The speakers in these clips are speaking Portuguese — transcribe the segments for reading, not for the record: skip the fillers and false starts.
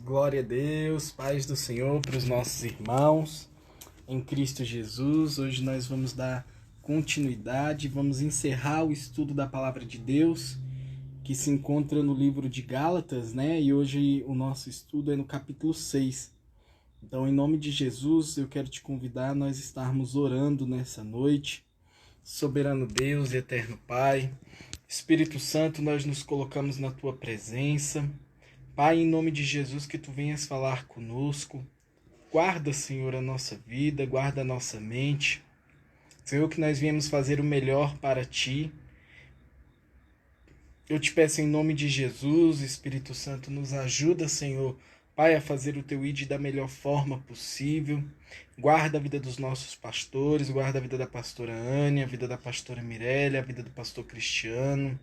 Glória a Deus, paz do Senhor para os nossos irmãos em Cristo Jesus. Hoje nós vamos dar continuidade, vamos encerrar o estudo da Palavra de Deus, que se encontra no livro de Gálatas, né? E hoje o nosso estudo é no capítulo 6. Então, em nome de Jesus, eu quero te convidar a nós estarmos orando nessa noite. Soberano Deus e eterno Pai, Espírito Santo, nós nos colocamos na tua presença. Pai, em nome de Jesus, que tu venhas falar conosco. Guarda, Senhor, a nossa vida, guarda a nossa mente. Senhor, que nós viemos fazer o melhor para ti. Eu te peço em nome de Jesus, Espírito Santo, nos ajuda, Senhor, Pai, a fazer o teu ID da melhor forma possível. Guarda a vida dos nossos pastores, guarda a vida da pastora Ânia, a vida da pastora Mirélia, a vida do pastor Cristiano.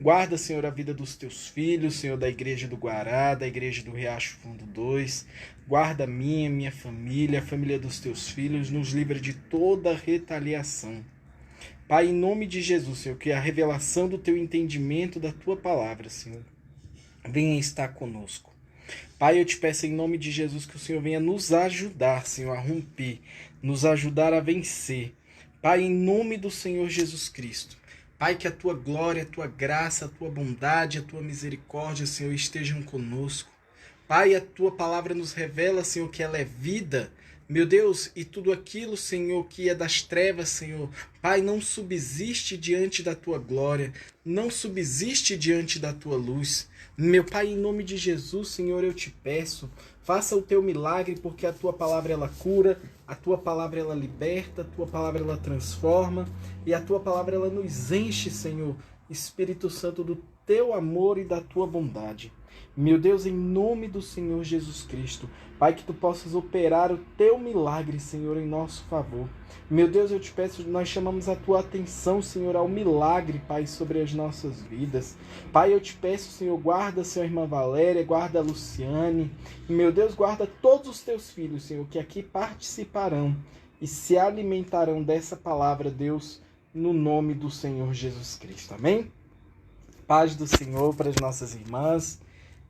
Guarda, Senhor, a vida dos teus filhos, Senhor, da igreja do Guará, da igreja do Riacho Fundo 2. Guarda minha família, a família dos teus filhos, nos livra de toda retaliação. Pai, em nome de Jesus, Senhor, que a revelação do teu entendimento da tua palavra, Senhor, venha estar conosco. Pai, eu te peço em nome de Jesus que o Senhor venha nos ajudar, Senhor, a romper, nos ajudar a vencer. Pai, em nome do Senhor Jesus Cristo. Pai, que a tua glória, a tua graça, a tua bondade, a tua misericórdia, Senhor, estejam conosco. Pai, a tua palavra nos revela, Senhor, que ela é vida. Meu Deus, e tudo aquilo, Senhor, que é das trevas, Senhor, Pai, não subsiste diante da tua glória, não subsiste diante da tua luz. Meu Pai, em nome de Jesus, Senhor, eu te peço, faça o teu milagre, porque a tua palavra ela cura, a tua palavra ela liberta, a tua palavra ela transforma, e a tua palavra ela nos enche, Senhor, Espírito Santo, do teu amor e da tua bondade. Meu Deus, em nome do Senhor Jesus Cristo, Pai, que tu possas operar o teu milagre, Senhor, em nosso favor. Meu Deus, eu te peço, nós chamamos a tua atenção, Senhor, ao milagre, Pai, sobre as nossas vidas. Pai, eu te peço, Senhor, guarda a sua irmã Valéria, guarda a Luciane. Meu Deus, guarda todos os teus filhos, Senhor, que aqui participarão e se alimentarão dessa palavra, Deus, no nome do Senhor Jesus Cristo. Amém? Paz do Senhor para as nossas irmãs.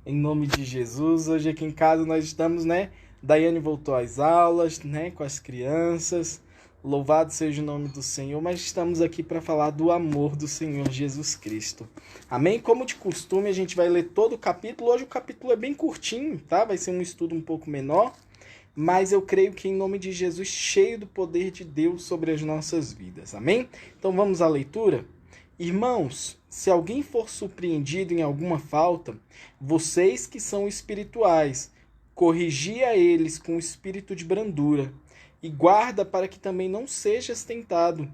Em nome de Jesus, hoje aqui em casa nós estamos, né? Daiane voltou às aulas, né? Com as crianças. Louvado seja o nome do Senhor, mas estamos aqui para falar do amor do Senhor Jesus Cristo. Amém? Como de costume, a gente vai ler todo o capítulo. Hoje o capítulo é bem curtinho, tá? Vai ser um estudo um pouco menor, mas eu creio que em nome de Jesus, cheio do poder de Deus sobre as nossas vidas. Amém? Então vamos à leitura? Irmãos, se alguém for surpreendido em alguma falta, vocês que são espirituais, corrigi a eles com espírito de brandura, e guarda para que também não sejas tentado.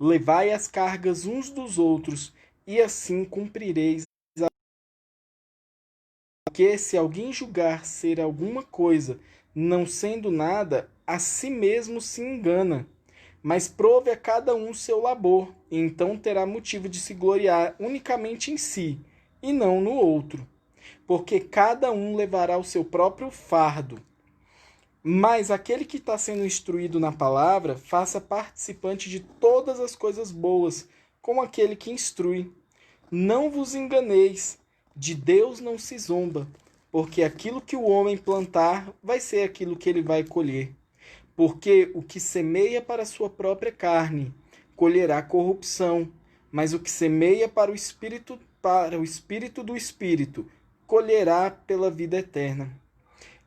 Levai as cargas uns dos outros, e assim cumprireis a... Que se alguém julgar ser alguma coisa, não sendo nada, a si mesmo se engana. Mas prove a cada um seu labor, e então terá motivo de se gloriar unicamente em si, e não no outro. Porque cada um levará o seu próprio fardo. Mas aquele que está sendo instruído na palavra, faça participante de todas as coisas boas, como aquele que instrui. Não vos enganeis, de Deus não se zomba, porque aquilo que o homem plantar vai ser aquilo que ele vai colher. Porque o que semeia para a sua própria carne, colherá corrupção, mas o que semeia para o Espírito do Espírito, colherá pela vida eterna.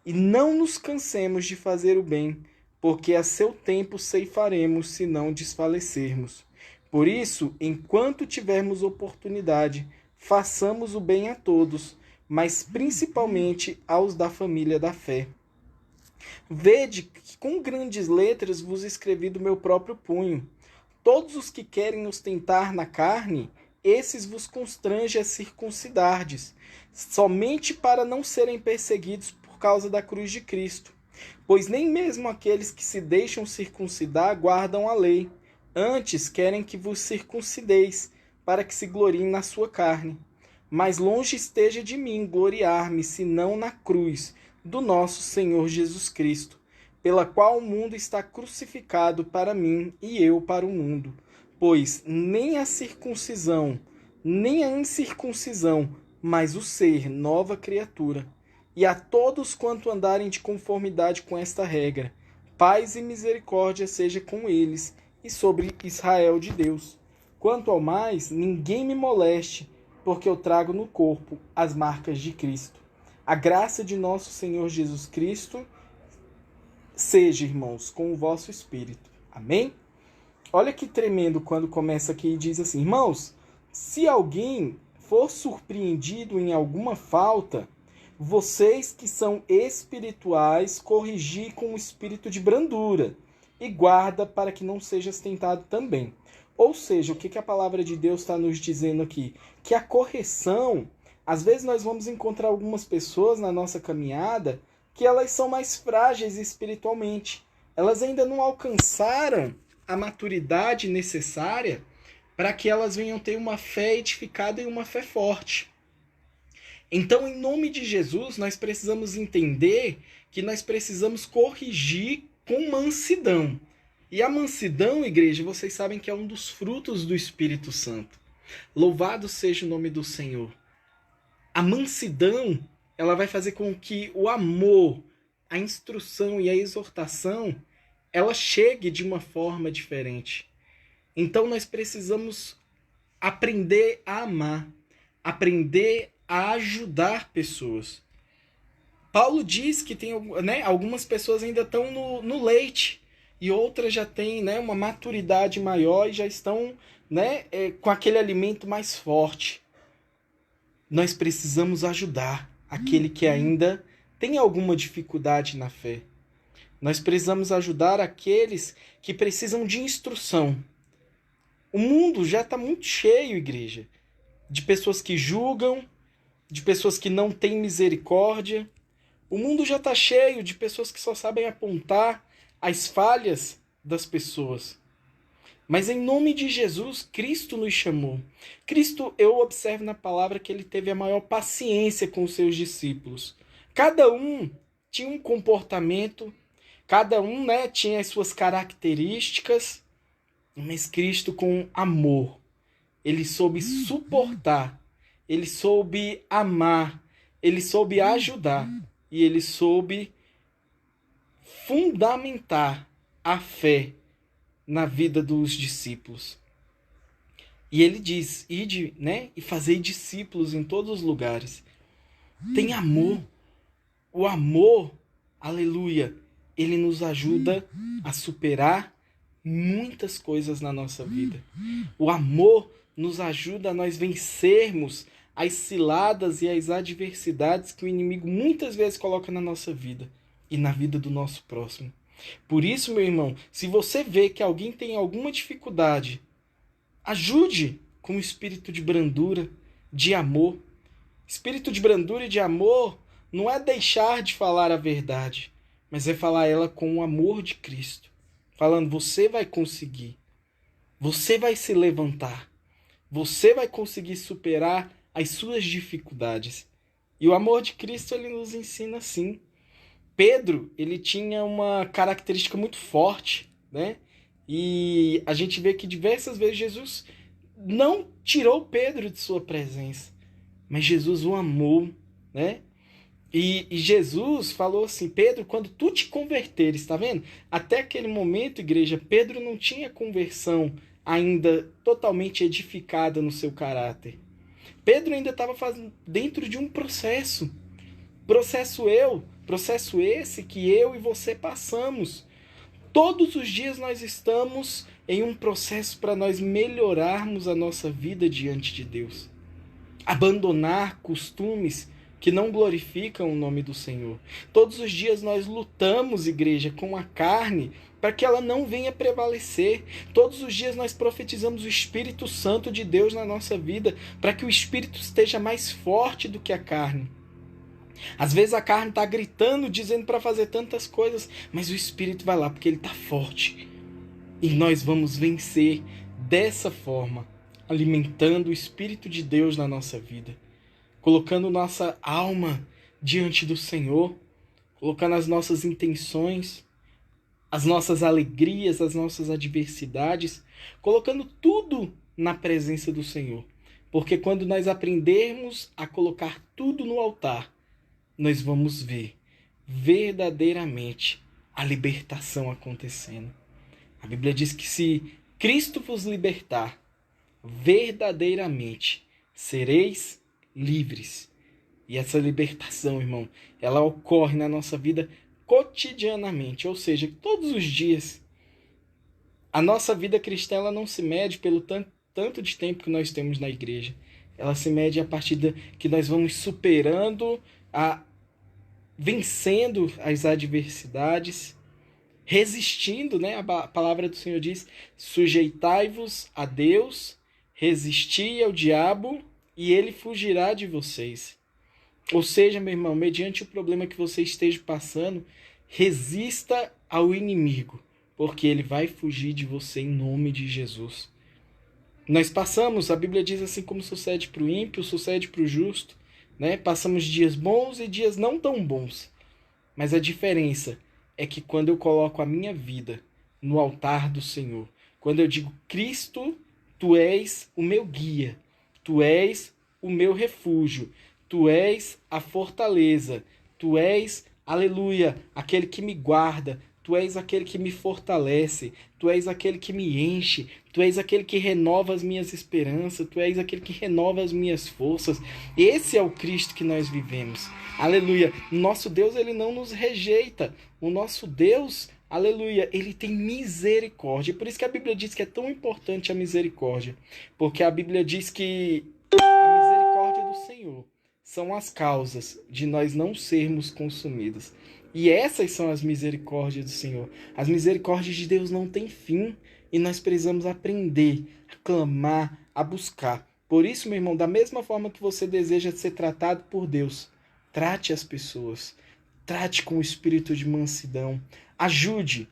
E não nos cansemos de fazer o bem, porque a seu tempo ceifaremos se não desfalecermos. Por isso, enquanto tivermos oportunidade, façamos o bem a todos, mas principalmente aos da família da fé. Vede que com grandes letras vos escrevi do meu próprio punho. Todos os que querem ostentar na carne, esses vos constrange a circuncidardes, somente para não serem perseguidos por causa da cruz de Cristo. Pois nem mesmo aqueles que se deixam circuncidar guardam a lei. Antes querem que vos circuncideis, para que se gloriem na sua carne. Mas longe esteja de mim gloriar-me, senão na cruz do nosso Senhor Jesus Cristo, pela qual o mundo está crucificado para mim e eu para o mundo. Pois nem a circuncisão, nem a incircuncisão, mas o ser nova criatura. e a todos quanto andarem de conformidade com esta regra. Paz e misericórdia seja com eles e sobre Israel de Deus. Quanto ao mais, ninguém me moleste, porque eu trago no corpo as marcas de Cristo. A graça de nosso Senhor Jesus Cristo seja, irmãos, com o vosso espírito. Amém? Olha que tremendo quando começa aqui e diz assim: irmãos, se alguém for surpreendido em alguma falta, vocês que são espirituais, corrigi com o espírito de brandura e guarda para que não sejas tentado também. Ou seja, o que a palavra de Deus está nos dizendo aqui? Que a correção, às vezes nós vamos encontrar algumas pessoas na nossa caminhada que elas são mais frágeis espiritualmente. Elas ainda não alcançaram a maturidade necessária para que elas venham ter uma fé edificada e uma fé forte. Então, em nome de Jesus, nós precisamos entender que nós precisamos corrigir com mansidão. E a mansidão, igreja, vocês sabem que é um dos frutos do Espírito Santo. Louvado seja o nome do Senhor. A mansidão, ela vai fazer com que o amor, a instrução e a exortação, ela chegue de uma forma diferente. Então nós precisamos aprender a amar, aprender a ajudar pessoas. Paulo diz que tem, né, algumas pessoas ainda estão no leite e outras já têm, né, uma maturidade maior e já estão, né, com aquele alimento mais forte. Nós precisamos ajudar aquele que ainda tem alguma dificuldade na fé. Nós precisamos ajudar aqueles que precisam de instrução. O mundo já está muito cheio, igreja, de pessoas que julgam, de pessoas que não têm misericórdia. O mundo já está cheio de pessoas que só sabem apontar as falhas das pessoas. Mas em nome de Jesus, Cristo nos chamou. Cristo, eu observo na palavra que ele teve a maior paciência com os seus discípulos. Cada um tinha um comportamento, cada um, né, tinha as suas características, mas Cristo com amor. Ele soube suportar, ele soube amar, ele soube ajudar e ele soube fundamentar a fé na vida dos discípulos. E ele diz: ide, né, e fazei discípulos em todos os lugares. Tem amor. O amor, aleluia, ele nos ajuda a superar muitas coisas na nossa vida. O amor nos ajuda a nós vencermos as ciladas e as adversidades que o inimigo muitas vezes coloca na nossa vida e na vida do nosso próximo. Por isso, meu irmão, se você vê que alguém tem alguma dificuldade, ajude com o espírito de brandura, de amor. Espírito de brandura e de amor não é deixar de falar a verdade, mas é falar ela com o amor de Cristo. Falando, você vai conseguir. Você vai se levantar. Você vai conseguir superar as suas dificuldades. E o amor de Cristo, ele nos ensina assim. Pedro, ele tinha uma característica muito forte, né? E a gente vê que diversas vezes Jesus não tirou Pedro de sua presença, mas Jesus o amou, né? E Jesus falou assim: Pedro, quando tu te converteres, tá vendo? Até aquele momento, igreja, Pedro não tinha conversão ainda totalmente edificada no seu caráter. Pedro ainda estava dentro de um processo. Processo esse que eu e você passamos. Todos os dias nós estamos em um processo para nós melhorarmos a nossa vida diante de Deus. Abandonar costumes que não glorificam o nome do Senhor. Todos os dias nós lutamos, igreja, com a carne para que ela não venha prevalecer. Todos os dias nós profetizamos o Espírito Santo de Deus na nossa vida para que o Espírito esteja mais forte do que a carne. Às vezes a carne está gritando, dizendo para fazer tantas coisas, mas o Espírito vai lá porque ele está forte. E nós vamos vencer dessa forma, alimentando o Espírito de Deus na nossa vida, colocando nossa alma diante do Senhor, colocando as nossas intenções, as nossas alegrias, as nossas adversidades, colocando tudo na presença do Senhor. Porque quando nós aprendermos a colocar tudo no altar, nós vamos ver verdadeiramente a libertação acontecendo. A Bíblia diz que se Cristo vos libertar, verdadeiramente sereis livres. E essa libertação, irmão, ela ocorre na nossa vida cotidianamente, ou seja, todos os dias. A nossa vida cristã ela não se mede pelo tanto de tempo que nós temos na igreja. Ela se mede a partir que nós vamos superando, vencendo as adversidades, resistindo, né? A palavra do Senhor diz: sujeitai-vos a Deus, resisti ao diabo e ele fugirá de vocês. Ou seja, meu irmão, mediante o problema que você esteja passando, resista ao inimigo, porque ele vai fugir de você em nome de Jesus. Nós passamos, a Bíblia diz assim, como sucede para o ímpio, sucede para o justo, né? Passamos dias bons e dias não tão bons. Mas a diferença é que quando eu coloco a minha vida no altar do Senhor, quando eu digo, Cristo, tu és o meu guia, tu és o meu refúgio, tu és a fortaleza, tu és, aleluia, aquele que me guarda, tu és aquele que me fortalece, tu és aquele que me enche, tu és aquele que renova as minhas esperanças, tu és aquele que renova as minhas forças. Esse é o Cristo que nós vivemos. Aleluia. Nosso Deus, ele não nos rejeita. O nosso Deus, aleluia, ele tem misericórdia. Por isso que a Bíblia diz que é tão importante a misericórdia. Porque a Bíblia diz que a misericórdia do Senhor são as causas de nós não sermos consumidos. E essas são as misericórdias do Senhor. As misericórdias de Deus não têm fim. E nós precisamos aprender a clamar, a buscar. Por isso, meu irmão, da mesma forma que você deseja ser tratado por Deus, trate as pessoas. Trate com o espírito de mansidão. Ajude.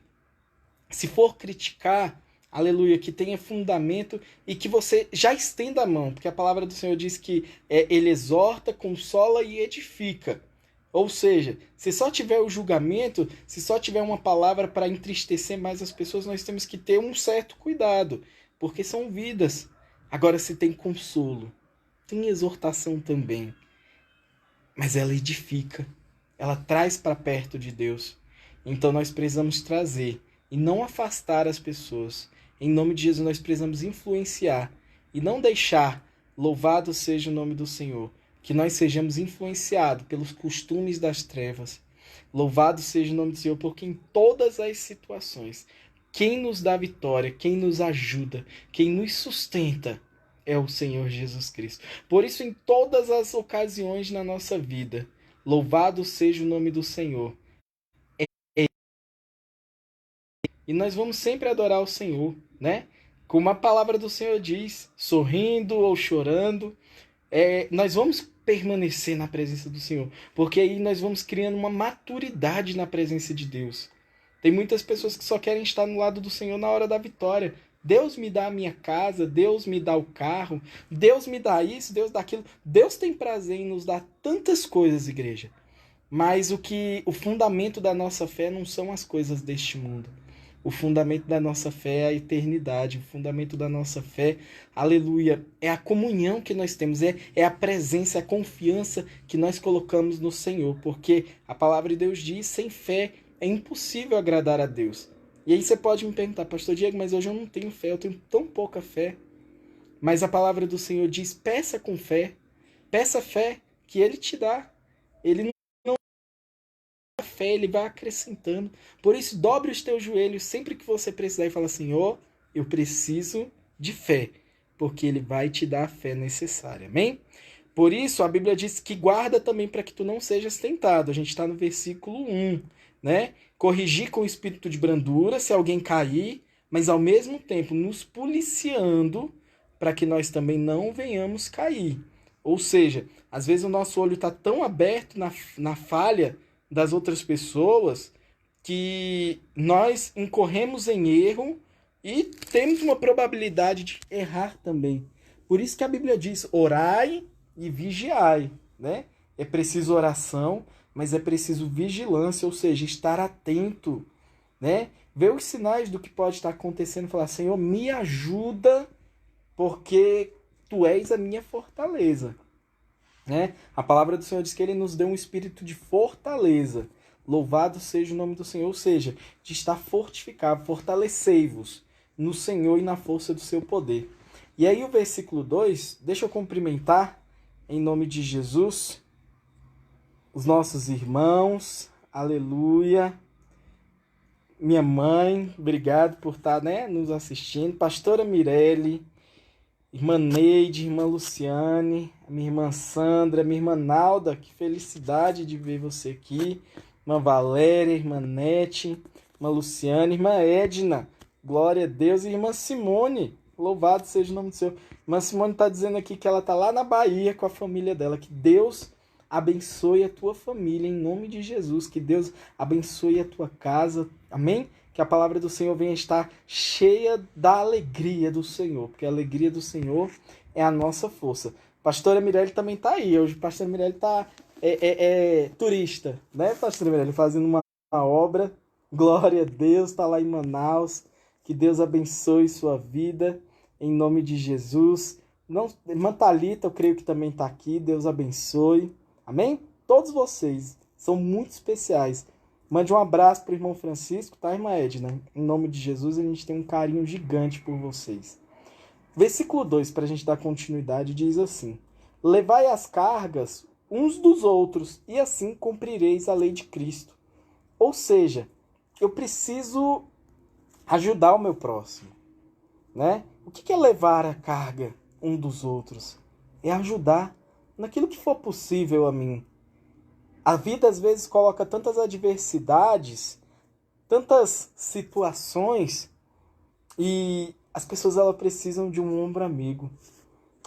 Se for criticar, aleluia, que tenha fundamento e que você já estenda a mão. Porque a palavra do Senhor diz que ele exorta, consola e edifica. Ou seja, se só tiver o julgamento, se só tiver uma palavra para entristecer mais as pessoas, nós temos que ter um certo cuidado, porque são vidas. Agora, se tem consolo, tem exortação também, mas ela edifica, ela traz para perto de Deus. Então nós precisamos trazer e não afastar as pessoas. Em nome de Jesus nós precisamos influenciar e não deixar, louvado seja o nome do Senhor, que nós sejamos influenciados pelos costumes das trevas. Louvado seja o nome do Senhor, porque em todas as situações, quem nos dá vitória, quem nos ajuda, quem nos sustenta, é o Senhor Jesus Cristo. Por isso, em todas as ocasiões na nossa vida, louvado seja o nome do Senhor. E nós vamos sempre adorar o Senhor, né? Como a palavra do Senhor diz, sorrindo ou chorando, nós vamos permanecer na presença do Senhor, porque aí nós vamos criando uma maturidade na presença de Deus. Tem muitas pessoas que só querem estar no lado do Senhor na hora da vitória. Deus me dá a minha casa, Deus me dá o carro, Deus me dá isso, Deus dá aquilo. Deus tem prazer em nos dar tantas coisas, igreja. Mas o fundamento da nossa fé não são as coisas deste mundo. O fundamento da nossa fé é a eternidade. O fundamento da nossa fé, aleluia, é a comunhão que nós temos, é a presença, a confiança que nós colocamos no Senhor. Porque a palavra de Deus diz, sem fé é impossível agradar a Deus. E aí você pode me perguntar, pastor Diego, mas hoje eu não tenho fé, eu tenho tão pouca fé. Mas a palavra do Senhor diz, peça com fé. Peça fé que Ele te dá. Ele não fé, ele vai acrescentando. Por isso, dobre os teus joelhos sempre que você precisar e fala, Senhor, eu preciso de fé, porque ele vai te dar a fé necessária. Amém? Por isso, a Bíblia diz que guarda também para que tu não sejas tentado. A gente está no versículo 1, né? Corrigir com o espírito de brandura se alguém cair, mas ao mesmo tempo nos policiando para que nós também não venhamos cair. Ou seja, às vezes o nosso olho está tão aberto na falha das outras pessoas que nós incorremos em erro e temos uma probabilidade de errar também. Por isso que a Bíblia diz, orai e vigiai, né? É preciso oração, mas é preciso vigilância, ou seja, estar atento, né? Ver os sinais do que pode estar acontecendo e falar, Senhor, me ajuda, porque tu és a minha fortaleza. né? A palavra do Senhor diz que ele nos deu um espírito de fortaleza. Louvado seja o nome do Senhor, ou seja, de estar fortificado, fortalecei-vos no Senhor e na força do seu poder. E aí o versículo 2, deixa eu cumprimentar, em nome de Jesus, os nossos irmãos, aleluia. Minha mãe, obrigado por estar, né, nos assistindo. Pastora Mirelle, irmã Neide, irmã Luciane, minha irmã Sandra, minha irmã Nalda, que felicidade de ver você aqui. Irmã Valéria, irmã Nete, irmã Luciane, irmã Edna, glória a Deus. E irmã Simone, louvado seja o nome do Senhor. Irmã Simone está dizendo aqui que ela está lá na Bahia com a família dela. Que Deus abençoe a tua família, em nome de Jesus. Que Deus abençoe a tua casa, amém? Que a palavra do Senhor venha estar cheia da alegria do Senhor, porque a alegria do Senhor é a nossa força. Pastora Mirelle também está aí. Hoje a pastora Mirelle está turista, né, pastora Mirelle? Fazendo uma obra. Glória a Deus, está lá em Manaus. Que Deus abençoe sua vida, em nome de Jesus. Não, irmã Thalita, eu creio que também está aqui. Deus abençoe. Amém? Todos vocês são muito especiais. Mande um abraço para o irmão Francisco, tá, irmã Edna? Em nome de Jesus, a gente tem um carinho gigante por vocês. Versículo 2, para a gente dar continuidade, diz assim: levai as cargas uns dos outros, e assim cumprireis a lei de Cristo. Ou seja, eu preciso ajudar o meu próximo, né? O que é levar a carga um dos outros? É ajudar naquilo que for possível a mim. A vida às vezes coloca tantas adversidades, tantas situações, e as pessoas elas precisam de um ombro amigo.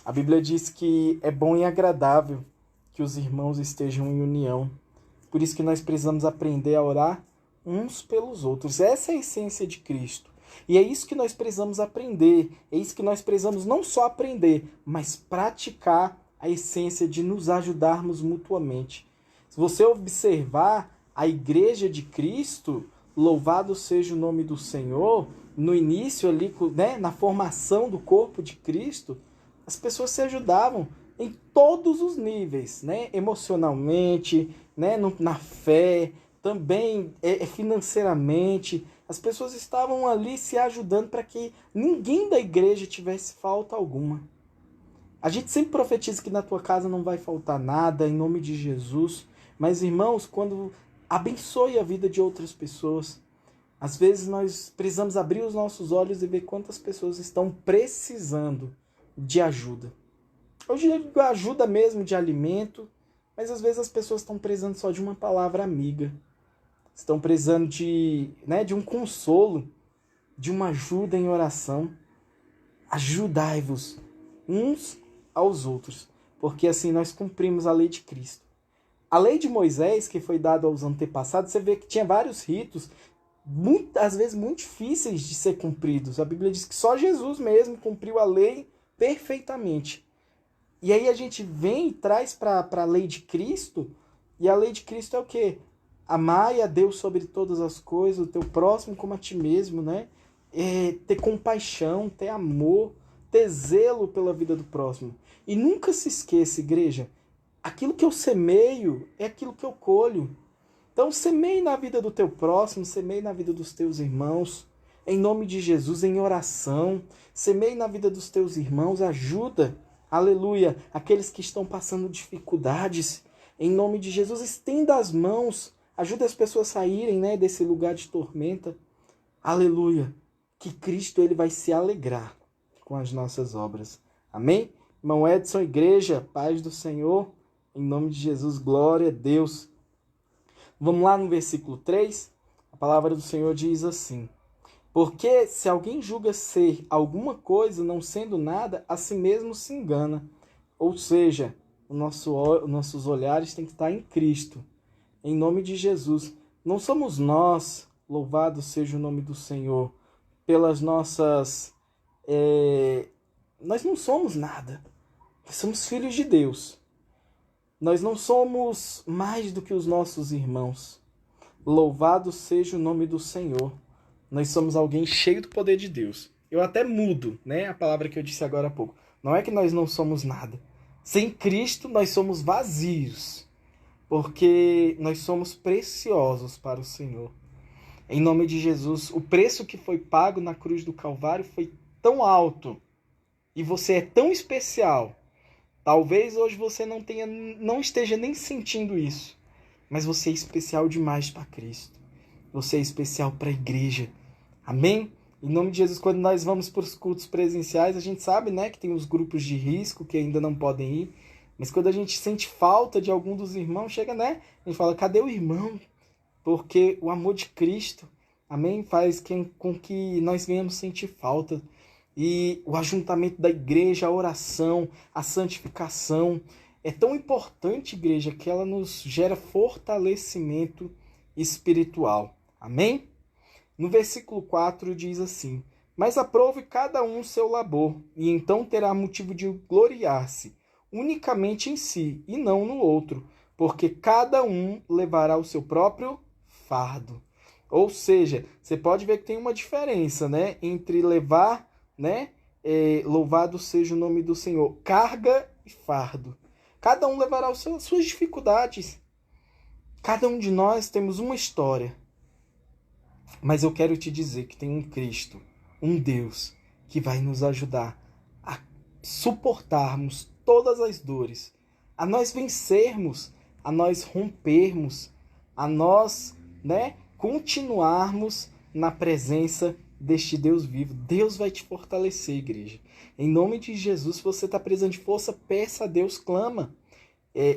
A Bíblia diz que é bom e agradável que os irmãos estejam em união. Por isso que nós precisamos aprender a orar uns pelos outros. Essa é a essência de Cristo. E é isso que nós precisamos aprender. É isso que nós precisamos não só aprender, mas praticar a essência de nos ajudarmos mutuamente. Se você observar a igreja de Cristo, louvado seja o nome do Senhor, no início ali, né, na formação do corpo de Cristo, as pessoas se ajudavam em todos os níveis, né, emocionalmente, né, na fé, também financeiramente. As pessoas estavam ali se ajudando para que ninguém da igreja tivesse falta alguma. A gente sempre profetiza que na tua casa não vai faltar nada, em nome de Jesus. Mas, irmãos, quando abençoe a vida de outras pessoas, às vezes nós precisamos abrir os nossos olhos e ver quantas pessoas estão precisando de ajuda. Eu digo ajuda mesmo de alimento, mas às vezes as pessoas estão precisando só de uma palavra amiga. Estão precisando de um consolo, de uma ajuda em oração. Ajudai-vos uns aos outros, porque assim nós cumprimos a lei de Cristo. A lei de Moisés, que foi dada aos antepassados, você vê que tinha vários ritos, às vezes muito difíceis de ser cumpridos. A Bíblia diz que só Jesus mesmo cumpriu a lei perfeitamente. E aí a gente vem e traz para a lei de Cristo, e a lei de Cristo é o quê? Amai a Deus sobre todas as coisas, o teu próximo como a ti mesmo, né? Ter compaixão, ter amor, ter zelo pela vida do próximo. E nunca se esqueça, igreja, aquilo que eu semeio é aquilo que eu colho. Então semeie na vida do teu próximo, semeie na vida dos teus irmãos, em nome de Jesus, em oração. Semeie na vida dos teus irmãos, ajuda, aleluia, aqueles que estão passando dificuldades. Em nome de Jesus, estenda as mãos, ajuda as pessoas a saírem, né, desse lugar de tormenta. Aleluia, que Cristo ele vai se alegrar com as nossas obras. Amém? Irmão Edson, igreja, paz do Senhor, em nome de Jesus, glória a Deus. Vamos lá no versículo 3, a palavra do Senhor diz assim: porque se alguém julga ser alguma coisa, não sendo nada, a si mesmo se engana. Ou seja, nossos olhares têm que estar em Cristo, em nome de Jesus. Não somos nós, louvado seja o nome do Senhor, pelas nossas... Nós não somos nada. Nós somos filhos de Deus. Nós não somos mais do que os nossos irmãos. Louvado seja o nome do Senhor. Nós somos alguém cheio do poder de Deus. Eu até mudo, né, a palavra que eu disse agora há pouco. Não é que nós não somos nada. Sem Cristo nós somos vazios, porque nós somos preciosos para o Senhor. Em nome de Jesus, o preço que foi pago na cruz do Calvário foi tão alto e você é tão especial. Talvez hoje você não esteja nem sentindo isso, mas você é especial demais para Cristo. Você é especial para a igreja. Amém? Em nome de Jesus, quando nós vamos para os cultos presenciais, a gente sabe, né, que tem os grupos de risco que ainda não podem ir, mas quando a gente sente falta de algum dos irmãos, chega, né, a gente fala, cadê o irmão? Porque o amor de Cristo, amém, faz com que nós venhamos sentir falta. E o ajuntamento da igreja, a oração, a santificação, é tão importante, igreja, que ela nos gera fortalecimento espiritual. Amém? No versículo 4 diz assim: mas aprove cada um seu labor, e então terá motivo de gloriar-se unicamente em si, e não no outro, porque cada um levará o seu próprio fardo. Ou seja, você pode ver que tem uma diferença, né, entre levar, né, louvado seja o nome do Senhor, carga e fardo. Cada um levará as suas dificuldades. Cada um de nós temos uma história. Mas eu quero te dizer que tem um Cristo, um Deus, que vai nos ajudar a suportarmos todas as dores, a nós vencermos, a nós rompermos, a nós, né, continuarmos na presença deste Deus vivo. Deus vai te fortalecer, igreja. Em nome de Jesus, se você está precisando de força, peça a Deus, clama.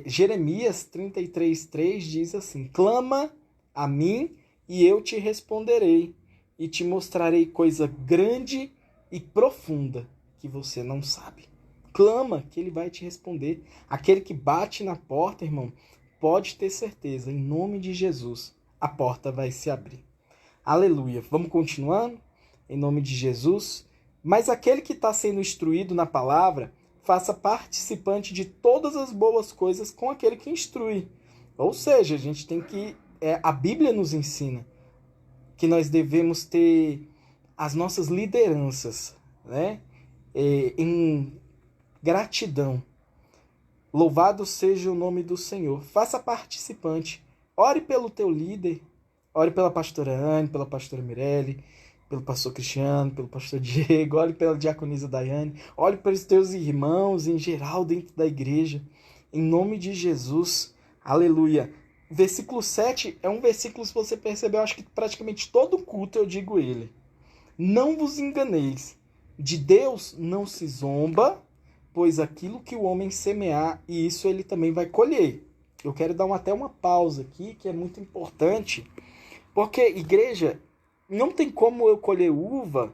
Jeremias 33:3 diz assim: clama a mim e eu te responderei, e te mostrarei coisa grande e profunda que você não sabe. Clama, que ele vai te responder. Aquele que bate na porta, irmão, pode ter certeza, em nome de Jesus, a porta vai se abrir. Aleluia. Vamos continuando? Em nome de Jesus. Mas aquele que está sendo instruído na palavra, faça participante de todas as boas coisas com aquele que instrui. Ou seja, a gente tem que... a Bíblia nos ensina que nós devemos ter as nossas lideranças, né, em gratidão. Louvado seja o nome do Senhor. Faça participante. Ore pelo teu líder. Ore pela pastora Anne, pela pastora Mirelle, pelo pastor Cristiano, pelo pastor Diego. Ore pela diaconisa Daiane. Ore pelos teus irmãos em geral dentro da igreja. Em nome de Jesus. Aleluia. Versículo 7 é um versículo, se você perceber, eu acho que praticamente todo culto eu digo ele. Não vos enganeis. De Deus não se zomba, pois aquilo que o homem semear, e isso ele também vai colher. Eu quero dar até uma pausa aqui, que é muito importante, porque, igreja, não tem como eu colher uva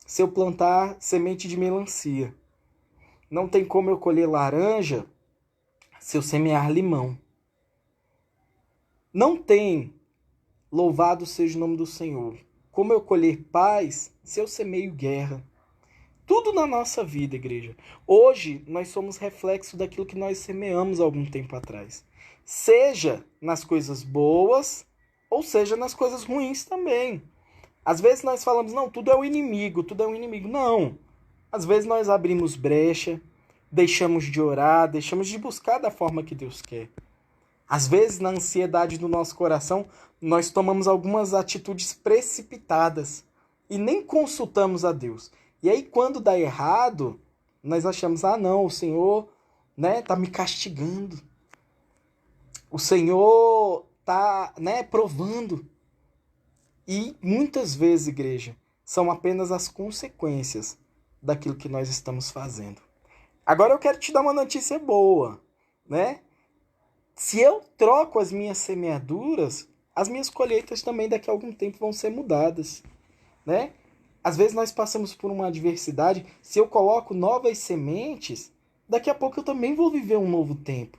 se eu plantar semente de melancia. Não tem como eu colher laranja se eu semear limão. Não tem, louvado seja o nome do Senhor, como eu colher paz se eu semeio guerra. Tudo na nossa vida, igreja. Hoje, nós somos reflexo daquilo que nós semeamos há algum tempo atrás. Seja nas coisas boas, ou seja nas coisas ruins também. Às vezes nós falamos, não, tudo é o inimigo, tudo é o inimigo. Não. Às vezes nós abrimos brecha, deixamos de orar, deixamos de buscar da forma que Deus quer. Às vezes, na ansiedade do nosso coração, nós tomamos algumas atitudes precipitadas e nem consultamos a Deus. E aí, quando dá errado, nós achamos, não, o Senhor, né, tá me castigando. O Senhor tá, né, provando. E muitas vezes, igreja, são apenas as consequências daquilo que nós estamos fazendo. Agora eu quero te dar uma notícia boa, né? Se eu troco as minhas semeaduras, as minhas colheitas também daqui a algum tempo vão ser mudadas, né? Às vezes nós passamos por uma adversidade. Se eu coloco novas sementes, daqui a pouco eu também vou viver um novo tempo.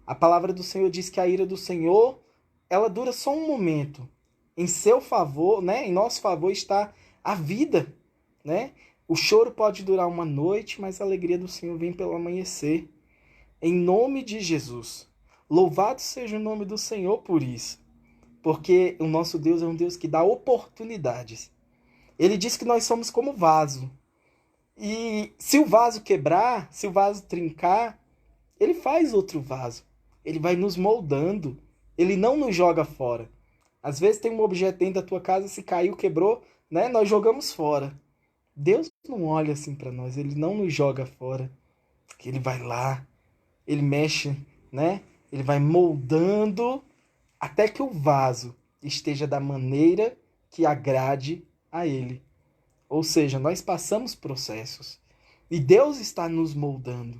A palavra do Senhor diz que a ira do Senhor, ela dura só um momento. Em seu favor, né? Em nosso favor está a vida, né? O choro pode durar uma noite, mas a alegria do Senhor vem pelo amanhecer. Em nome de Jesus. Louvado seja o nome do Senhor por isso. Porque o nosso Deus é um Deus que dá oportunidades. Ele diz que nós somos como vaso. E se o vaso quebrar, se o vaso trincar, Ele faz outro vaso. Ele vai nos moldando. Ele não nos joga fora. Às vezes tem um objeto dentro da tua casa, se caiu, quebrou, né? Nós jogamos fora. Deus não olha assim para nós, ele não nos joga fora. Ele vai lá, ele mexe, né? Ele vai moldando até que o vaso esteja da maneira que agrade a ele. Ou seja, nós passamos processos e Deus está nos moldando.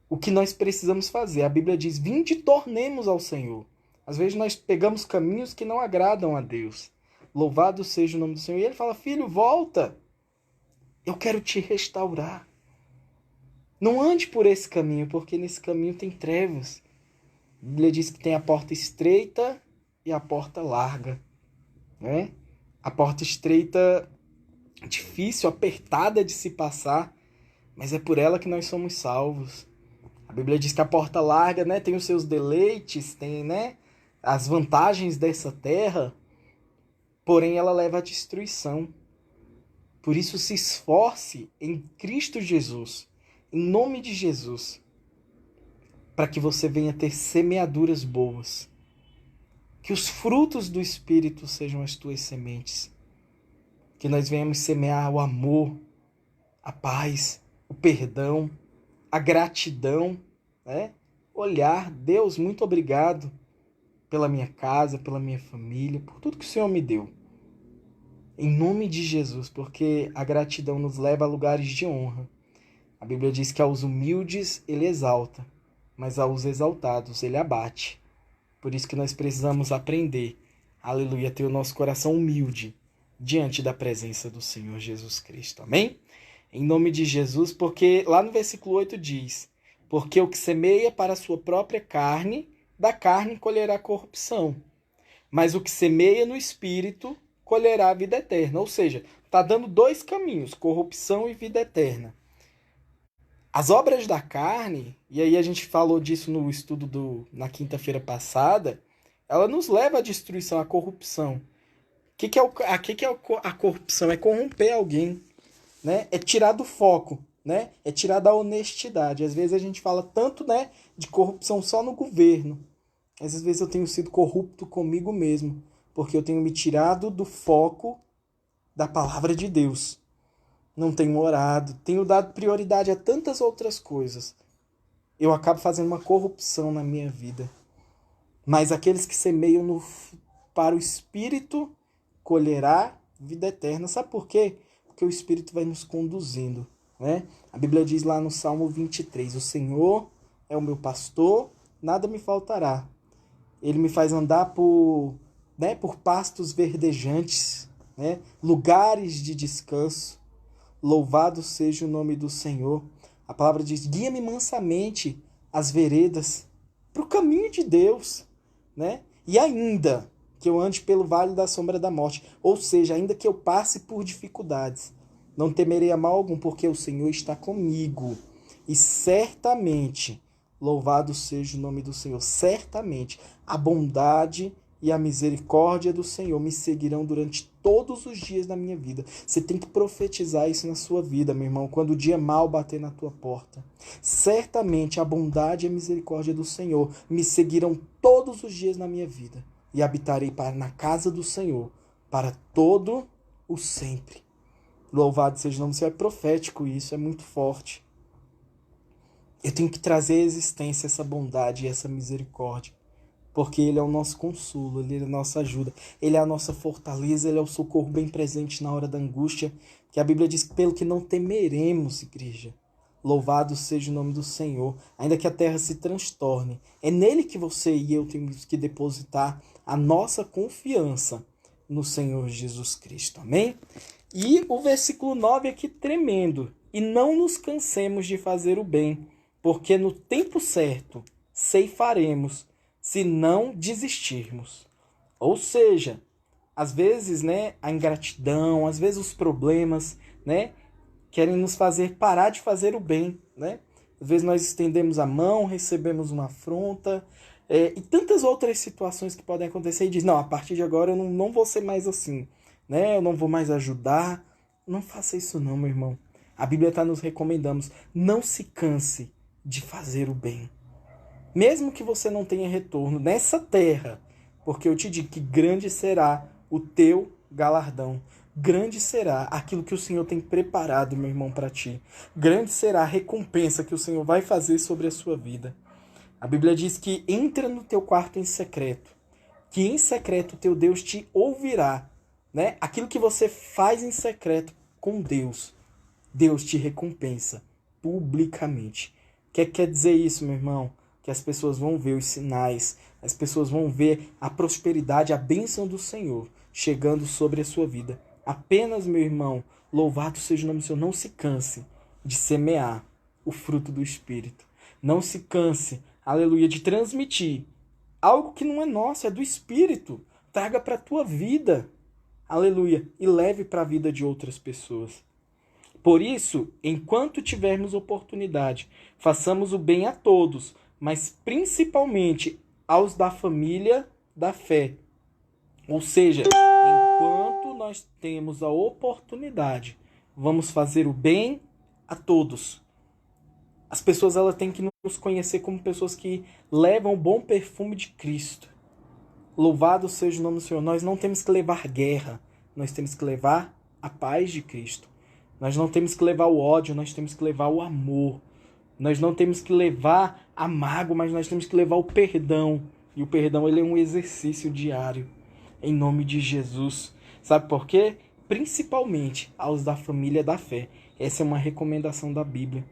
O que nós precisamos fazer? A Bíblia diz: vinde e tornemos ao Senhor. Às vezes nós pegamos caminhos que não agradam a Deus. Louvado seja o nome do Senhor. E ele fala: filho, volta. Eu quero te restaurar. Não ande por esse caminho, porque nesse caminho tem trevas. A Bíblia diz que tem a porta estreita e a porta larga, né? A porta estreita, difícil, apertada de se passar, mas é por ela que nós somos salvos. A Bíblia diz que a porta larga, né, tem os seus deleites, tem, né, as vantagens dessa terra, porém ela leva à destruição. Por isso se esforce em Cristo Jesus, em nome de Jesus, para que você venha ter semeaduras boas. Que os frutos do Espírito sejam as tuas sementes. Que nós venhamos semear o amor, a paz, o perdão, a gratidão, né? Olhar, Deus, muito obrigado pela minha casa, pela minha família, por tudo que o Senhor me deu. Em nome de Jesus, porque a gratidão nos leva a lugares de honra. A Bíblia diz que aos humildes ele exalta, mas aos exaltados ele abate. Por isso que nós precisamos aprender, aleluia, ter o nosso coração humilde diante da presença do Senhor Jesus Cristo. Amém? Em nome de Jesus, porque lá no versículo 8 diz: porque o que semeia para a sua própria carne, da carne colherá corrupção. Mas o que semeia no Espírito, colherá a vida eterna. Ou seja, está dando dois caminhos, corrupção e vida eterna. As obras da carne, e aí a gente falou disso no estudo na quinta-feira passada, ela nos leva à destruição, à corrupção. O que é a corrupção? É corromper alguém, né? É tirar do foco, né? É tirar da honestidade. Às vezes a gente fala tanto, né, de corrupção só no governo. Às vezes eu tenho sido corrupto comigo mesmo, porque eu tenho me tirado do foco da palavra de Deus. Não tenho orado, tenho dado prioridade a tantas outras coisas. Eu acabo fazendo uma corrupção na minha vida. Mas aqueles que semeiam para o Espírito colherá vida eterna. Sabe por quê? Porque o Espírito vai nos conduzindo, né? A Bíblia diz lá no Salmo 23, o Senhor é o meu pastor, nada me faltará. Ele me faz andar por pastos verdejantes, né? Lugares de descanso. Louvado seja o nome do Senhor. A palavra diz: guia-me mansamente as veredas para o caminho de Deus, né? E ainda que eu ande pelo vale da sombra da morte, ou seja, ainda que eu passe por dificuldades, não temerei a mal algum, porque o Senhor está comigo. E certamente, louvado seja o nome do Senhor, certamente a bondade e a misericórdia do Senhor me seguirão durante todos os dias da minha vida. Você tem que profetizar isso na sua vida, meu irmão, quando o dia mal bater na tua porta. Certamente a bondade e a misericórdia do Senhor me seguirão todos os dias na minha vida. E habitarei na casa do Senhor para todo o sempre. Louvado seja o nome do Senhor. É profético isso, é muito forte. Eu tenho que trazer à existência essa bondade e essa misericórdia. Porque Ele é o nosso consolo, Ele é a nossa ajuda, Ele é a nossa fortaleza, Ele é o socorro bem presente na hora da angústia, que a Bíblia diz: pelo que não temeremos, igreja. Louvado seja o nome do Senhor, ainda que a terra se transtorne. É nele que você e eu temos que depositar a nossa confiança no Senhor Jesus Cristo. Amém? E o versículo 9 aqui tremendo. E não nos cansemos de fazer o bem, porque no tempo certo ceifaremos, se não desistirmos. Ou seja, às vezes, né, a ingratidão, às vezes os problemas, né, querem nos fazer parar de fazer o bem, né? Às vezes nós estendemos a mão, recebemos uma afronta, e tantas outras situações que podem acontecer e diz: não, a partir de agora eu não vou ser mais assim, né? Eu não vou mais ajudar. Não faça isso não, meu irmão. A Bíblia está nos recomendando: não se canse de fazer o bem. Mesmo que você não tenha retorno nessa terra, porque eu te digo que grande será o teu galardão. Grande será aquilo que o Senhor tem preparado, meu irmão, para ti. Grande será a recompensa que o Senhor vai fazer sobre a sua vida. A Bíblia diz que entra no teu quarto em secreto, que em secreto teu Deus te ouvirá, né? Aquilo que você faz em secreto com Deus, Deus te recompensa publicamente. O que quer dizer isso, meu irmão? Que as pessoas vão ver os sinais, as pessoas vão ver a prosperidade, a bênção do Senhor chegando sobre a sua vida. Apenas, meu irmão, louvado seja o nome do Senhor, não se canse de semear o fruto do Espírito. Não se canse, aleluia, de transmitir algo que não é nosso, é do Espírito. Traga para a tua vida, aleluia, e leve para a vida de outras pessoas. Por isso, enquanto tivermos oportunidade, façamos o bem a todos, mas principalmente aos da família da fé. Ou seja, enquanto nós temos a oportunidade, vamos fazer o bem a todos. As pessoas elas têm que nos conhecer como pessoas que levam o bom perfume de Cristo. Louvado seja o nome do Senhor. Nós não temos que levar guerra, nós temos que levar a paz de Cristo. Nós não temos que levar o ódio, nós temos que levar o amor. Nós não temos que levar a mágoa, mas nós temos que levar o perdão. E o perdão ele é um exercício diário. Em nome de Jesus. Sabe por quê? Principalmente aos da família da fé. Essa é uma recomendação da Bíblia.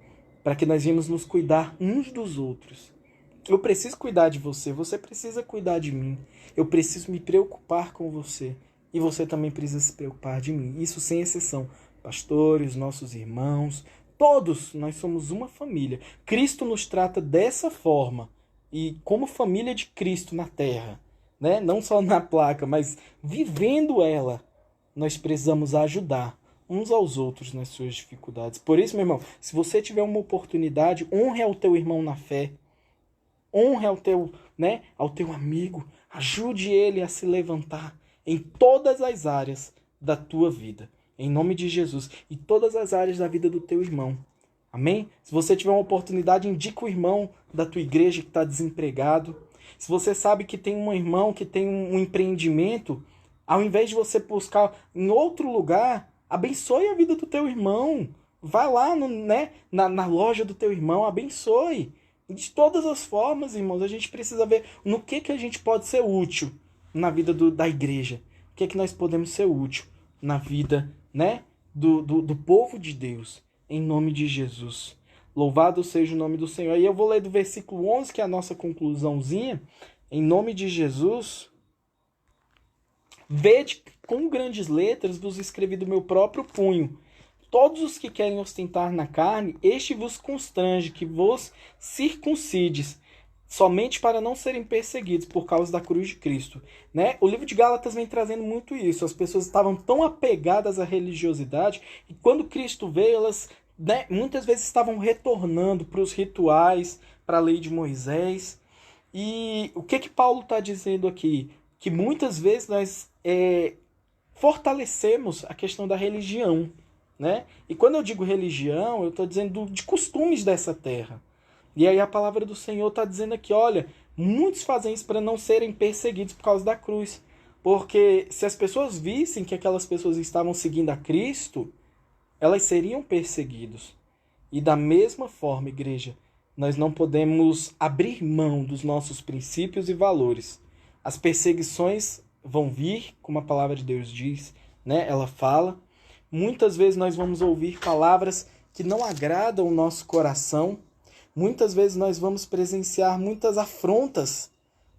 Para que nós venhamos nos cuidar uns dos outros. Eu preciso cuidar de você, você precisa cuidar de mim. Eu preciso me preocupar com você. E você também precisa se preocupar de mim. Isso sem exceção. Pastores, nossos irmãos, todos nós somos uma família. Cristo nos trata dessa forma. E como família de Cristo na terra. Né? Não só na placa, mas vivendo ela, nós precisamos ajudar uns aos outros nas suas dificuldades. Por isso, meu irmão, se você tiver uma oportunidade, honre ao teu irmão na fé, honre ao teu amigo, ajude ele a se levantar em todas as áreas da tua vida, em nome de Jesus, e todas as áreas da vida do teu irmão. Amém? Se você tiver uma oportunidade, indica o irmão da tua igreja que está desempregado. Se você sabe que tem um irmão que tem um empreendimento, ao invés de você buscar em outro lugar, abençoe a vida do teu irmão. Vai lá na loja do teu irmão, abençoe. De todas as formas, irmãos, a gente precisa ver no que a gente pode ser útil na vida da igreja. O que nós podemos ser útil na vida do povo de Deus. Em nome de Jesus. Louvado seja o nome do Senhor. E eu vou ler do versículo 11, que é a nossa conclusãozinha. Em nome de Jesus. Vede com grandes letras vos escrevi do meu próprio punho. Todos os que querem ostentar na carne, este vos constrange, que vos circuncides, somente para não serem perseguidos por causa da cruz de Cristo. Né? O livro de Gálatas vem trazendo muito isso. As pessoas estavam tão apegadas à religiosidade, e quando Cristo veio, elas muitas vezes estavam retornando para os rituais, para a lei de Moisés. E o que Paulo está dizendo aqui? Que muitas vezes nós fortalecemos a questão da religião. Né? E quando eu digo religião, eu estou dizendo de costumes dessa terra. E aí a palavra do Senhor está dizendo aqui, olha, muitos fazem isso para não serem perseguidos por causa da cruz. Porque se as pessoas vissem que aquelas pessoas estavam seguindo a Cristo, elas seriam perseguidas. E da mesma forma, igreja, nós não podemos abrir mão dos nossos princípios e valores. As perseguições vão vir, como a palavra de Deus diz, né? Ela fala. Muitas vezes nós vamos ouvir palavras que não agradam o nosso coração. Muitas vezes nós vamos presenciar muitas afrontas,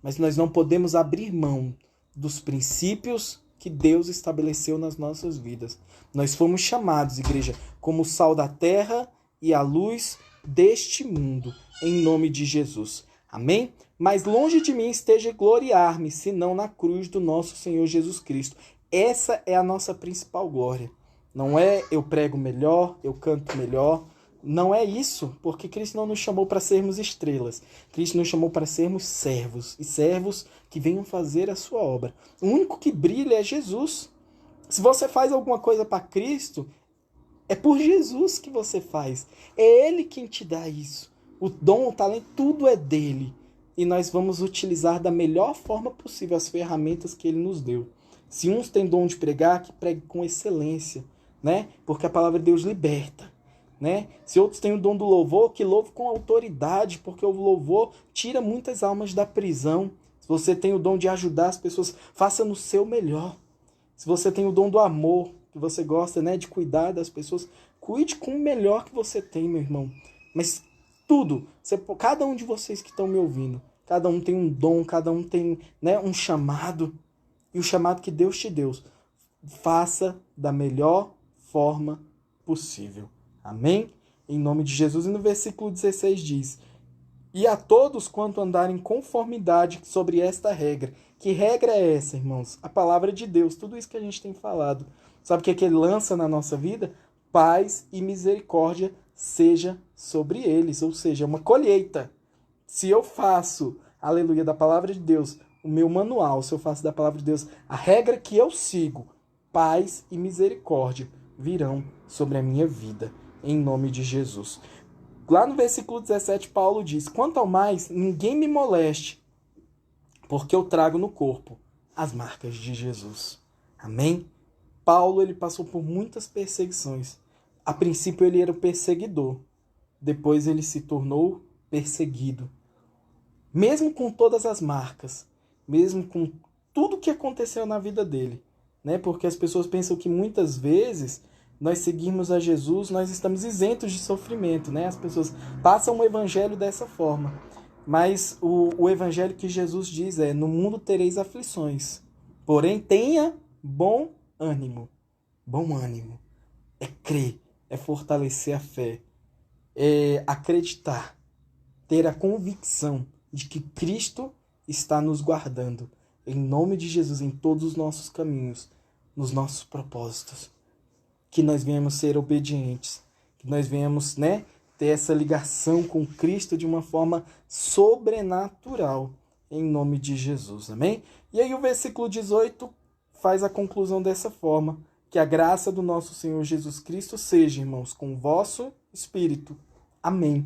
mas nós não podemos abrir mão dos princípios que Deus estabeleceu nas nossas vidas. Nós fomos chamados, igreja, como o sal da terra e a luz deste mundo, em nome de Jesus. Amém? Mas longe de mim esteja gloriar-me, senão na cruz do nosso Senhor Jesus Cristo. Essa é a nossa principal glória. Não é eu prego melhor, eu canto melhor. Não é isso, porque Cristo não nos chamou para sermos estrelas. Cristo nos chamou para sermos servos, e servos que venham fazer a sua obra. O único que brilha é Jesus. Se você faz alguma coisa para Cristo, é por Jesus que você faz. É Ele quem te dá isso. O dom, o talento, tudo é dele. E nós vamos utilizar da melhor forma possível as ferramentas que ele nos deu. Se uns têm dom de pregar, que pregue com excelência, né? Porque a palavra de Deus liberta, né? Se outros têm o dom do louvor, que louve com autoridade, porque o louvor tira muitas almas da prisão. Se você tem o dom de ajudar as pessoas, faça no seu melhor. Se você tem o dom do amor, que você gosta, né, de cuidar das pessoas, cuide com o melhor que você tem, meu irmão. Mas tudo, cada um de vocês que estão me ouvindo, cada um tem um dom, cada um tem, né, um chamado. E o chamado que Deus te deu, faça da melhor forma possível. Amém? Em nome de Jesus. E no versículo 16 diz: e a todos quanto andarem em conformidade sobre esta regra. Que regra é essa, irmãos? A palavra de Deus, tudo isso que a gente tem falado. Sabe o que é que ele lança na nossa vida? Paz e misericórdia seja sobre eles, ou seja, uma colheita. Se eu faço, aleluia, da palavra de Deus, o meu manual, se eu faço da palavra de Deus a regra que eu sigo, paz e misericórdia virão sobre a minha vida, em nome de Jesus. Lá no versículo 17, Paulo diz: quanto ao mais, ninguém me moleste, porque eu trago no corpo as marcas de Jesus. Amém? Paulo, ele passou por muitas perseguições. A princípio ele era o perseguidor, depois ele se tornou perseguido. Mesmo com todas as marcas, mesmo com tudo que aconteceu na vida dele, né? Porque as pessoas pensam que muitas vezes nós seguirmos a Jesus, nós estamos isentos de sofrimento, né? As pessoas passam o evangelho dessa forma. Mas o evangelho que Jesus diz é: no mundo tereis aflições, porém tenha bom ânimo. Bom ânimo é crer, é fortalecer a fé, é acreditar, ter a convicção de que Cristo está nos guardando, em nome de Jesus, em todos os nossos caminhos, nos nossos propósitos. Que nós venhamos ser obedientes, que nós venhamos, né, ter essa ligação com Cristo de uma forma sobrenatural, em nome de Jesus, amém? E aí o versículo 18 faz a conclusão dessa forma: que a graça do nosso Senhor Jesus Cristo seja, irmãos, com o vosso espírito. Amém.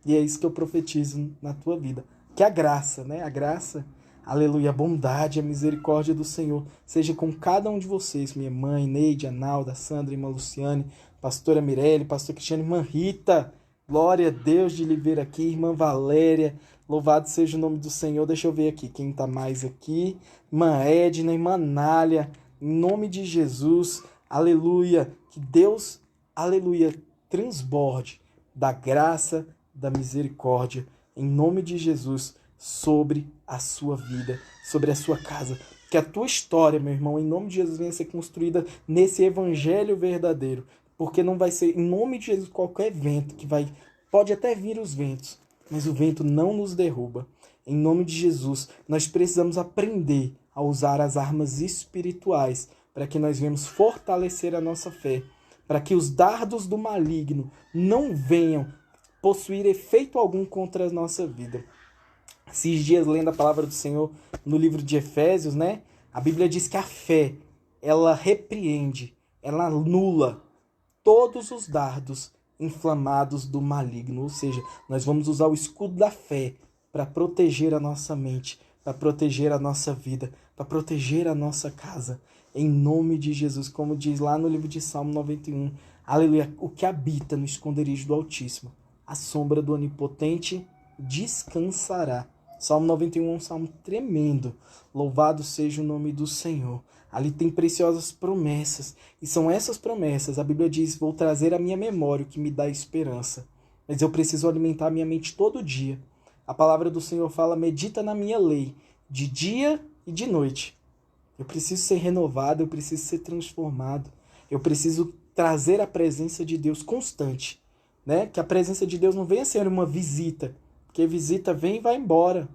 E é isso que eu profetizo na tua vida. Que a graça, né? A graça, aleluia, a bondade, a misericórdia do Senhor seja com cada um de vocês, minha mãe, Neide, Analda, Sandra, irmã Luciane, pastora Mirelle, pastor Cristiano, irmã Rita, glória a Deus de lhe ver aqui, irmã Valéria, louvado seja o nome do Senhor. Deixa eu ver aqui quem está mais aqui, irmã Edna, irmã Nália, em nome de Jesus, aleluia, que Deus, aleluia, transborde da graça, da misericórdia, em nome de Jesus, sobre a sua vida, sobre a sua casa. Que a tua história, meu irmão, em nome de Jesus, venha ser construída nesse evangelho verdadeiro. Porque não vai ser, em nome de Jesus, qualquer vento que vai... Pode até vir os ventos, mas o vento não nos derruba. Em nome de Jesus, nós precisamos aprender a usar as armas espirituais para que nós venhamos fortalecer a nossa fé, para que os dardos do maligno não venham possuir efeito algum contra a nossa vida. Esses dias, lendo a palavra do Senhor no livro de Efésios, né? A Bíblia diz que a fé, ela repreende, ela anula todos os dardos inflamados do maligno. Ou seja, nós vamos usar o escudo da fé para proteger a nossa mente, para proteger a nossa vida, para proteger a nossa casa. Em nome de Jesus, como diz lá no livro de Salmo 91. Aleluia, o que habita no esconderijo do Altíssimo, a sombra do Onipotente descansará. Salmo 91 é um salmo tremendo. Louvado seja o nome do Senhor. Ali tem preciosas promessas. E são essas promessas, a Bíblia diz: vou trazer à minha memória o que me dá esperança. Mas eu preciso alimentar a minha mente todo dia. A palavra do Senhor fala: medita na minha lei, de dia e de noite. Eu preciso ser renovado, eu preciso ser transformado. Eu preciso trazer a presença de Deus constante. Né? Que a presença de Deus não venha ser uma visita, porque visita vem e vai embora,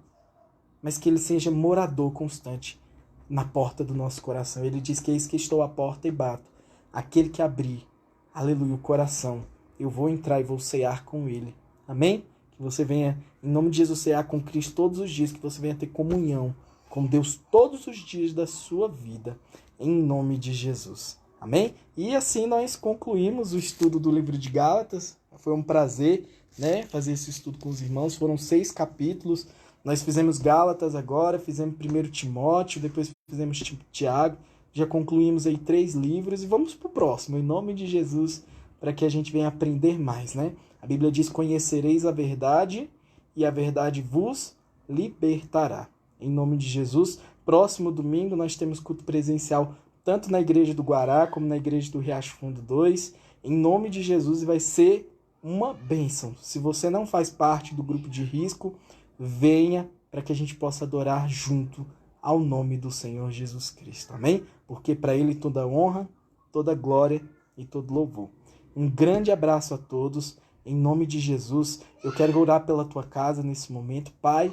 mas que ele seja morador constante na porta do nosso coração. Ele diz que eis que estou à porta e bato. Aquele que abrir, aleluia, o coração, eu vou entrar e vou cear com ele. Amém? Que você venha, em nome de Jesus, cear com Cristo todos os dias, que você venha ter comunhão com Deus todos os dias da sua vida, em nome de Jesus. Amém? E assim nós concluímos o estudo do livro de Gálatas. Foi um prazer né, fazer esse estudo com os irmãos. Foram 6 capítulos. Nós fizemos Gálatas agora, fizemos 1 Timóteo, depois fizemos Tiago. Já concluímos aí 3 livros e vamos para o próximo, em nome de Jesus, para que a gente venha aprender mais, né? A Bíblia diz: conhecereis a verdade e a verdade vos libertará. Em nome de Jesus, próximo domingo nós temos culto presencial tanto na igreja do Guará como na igreja do Riacho Fundo 2. Em nome de Jesus, vai ser uma bênção. Se você não faz parte do grupo de risco, venha para que a gente possa adorar junto ao nome do Senhor Jesus Cristo. Amém? Porque para Ele toda honra, toda glória e todo louvor. Um grande abraço a todos. Em nome de Jesus, eu quero orar pela tua casa nesse momento. Pai,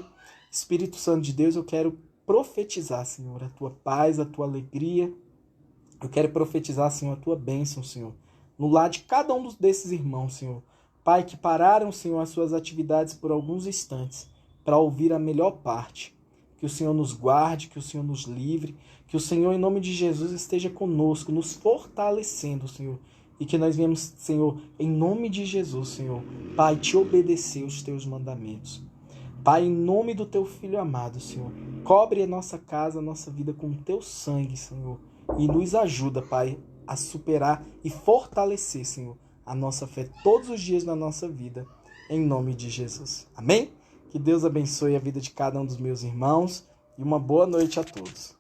Espírito Santo de Deus, eu quero profetizar, Senhor, a tua paz, a tua alegria. Eu quero profetizar, Senhor, a tua bênção, Senhor, no lar de cada um desses irmãos, Senhor. Pai, que pararam, Senhor, as suas atividades por alguns instantes para ouvir a melhor parte. Que o Senhor nos guarde, que o Senhor nos livre, que o Senhor, em nome de Jesus, esteja conosco, nos fortalecendo, Senhor. E que nós venhamos, Senhor, em nome de Jesus, Senhor, Pai, te obedecer os teus mandamentos. Pai, em nome do teu Filho amado, Senhor, cobre a nossa casa, a nossa vida com o teu sangue, Senhor. E nos ajuda, Pai, a superar e fortalecer, Senhor, a nossa fé todos os dias na nossa vida, em nome de Jesus. Amém? Que Deus abençoe a vida de cada um dos meus irmãos e uma boa noite a todos.